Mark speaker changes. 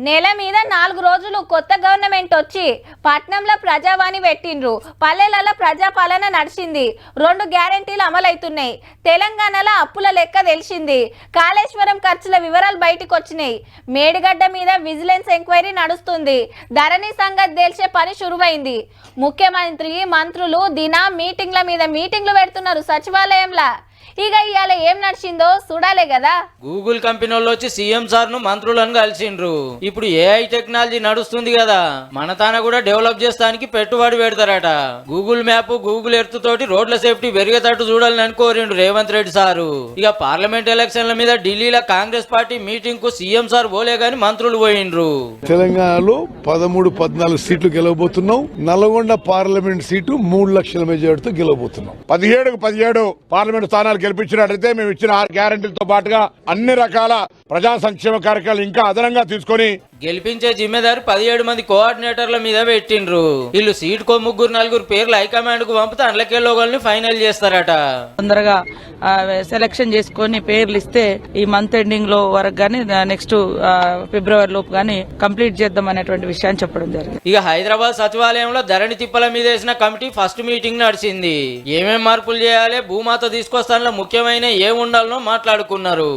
Speaker 1: నెల మీద 4 రోజులు కొత్త గవర్నమెంట్ వచ్చి పట్నంలో ప్రజావాణి పెట్టిండ్రు. పల్లెలలో ప్రజాపాలన నడిచింది. 2 గ్యారెంటీలు అమలవుతున్నాయి. తెలంగాణలో అప్పుల లెక్క తెలిసింది. కాళేశ్వరం ఖర్చుల వివరాలు బయటకు వచ్చినాయి. మేడిగడ్డ మీద విజిలెన్స్ ఎంక్వైరీ నడుస్తుంది. ధరణి సంగతి తెలిసే పని శురువైంది. ముఖ్యమంత్రి మంత్రులు దినా మీటింగ్ల మీద మీటింగ్లు పెడుతున్నారు సచివాలయంలో. ఇక ఇవాళ ఏం నడిచిందో చూడాలే కదా.
Speaker 2: గూగుల్ కంపెనీ వాళ్ళు వచ్చి సీఎం సార్ ను మంత్రులను కలిసిండ్రు. ఇప్పుడు ఏఐ టెక్నాలజీ నడుస్తుంది కదా, మన తాన కూడా డెవలప్ చేస్తానికి పెట్టుబడి పెడతారట. గూగుల్ మ్యాప్, గూగుల్ ఎర్త్ తోటి రోడ్ల సేఫ్టీ పెరిగేటట్టు చూడాలని కోరిండు రేవంత్ రెడ్డి సారు. ఇక పార్లమెంట్ ఎలక్షన్ల మీద ఢిల్లీలో కాంగ్రెస్ పార్టీ మీటింగ్ కు సీఎం సార్ పోలే గాని మంత్రులు పోయిండ్రు.
Speaker 3: తెలంగాణలో 13-14 సీట్లు గెలవబోతున్నాం. నల్గొండ పార్లమెంట్ సీటు 3 లక్షల మెజార్టీతో గెలవబోతున్నాం.
Speaker 4: 17కు 17 పార్లమెంట్ స్థానాలు గెలిపించినట్లయితే మేము ఇచ్చిన 6 గ్యారెంటీలతో పాటుగా అన్ని రకాల ప్రజా సంక్షేమ కార్యక్రమాలు ఇంకా అదనంగా తీసుకొని
Speaker 2: గెలిపించే జిమ్మేదారి 17 మంది కోఆర్డినేటర్ల మీద పెట్టిండ్రు. వీళ్ళు సీటుకో 3-4 పేర్లు హైకమాండ్ కు పంపితే అందులోకెళ్ళోగల్ని ఫైనల్ చేస్తారట.
Speaker 5: తొందరగా సెలక్షన్ చేసుకుని పేర్లు ఇస్తే ఈ మంత్ ఎండింగ్ లో వరకు గానీ నెక్స్ట్ ఫిబ్రవరి లోపు గానీ కంప్లీట్ చేద్దాం అనేటువంటి విషయాన్ని చెప్పడం జరిగింది.
Speaker 2: ఇక హైదరాబాద్ సచివాలయంలో ధరణి తిప్పల మీద వేసిన కమిటీ ఫస్ట్ మీటింగ్ నడిచింది. ఏమేం మార్పులు చేయాలి, భూమాత తీసుకొస్తానలో ముఖ్యమైన ఏముండాలనో మాట్లాడుకున్నారు.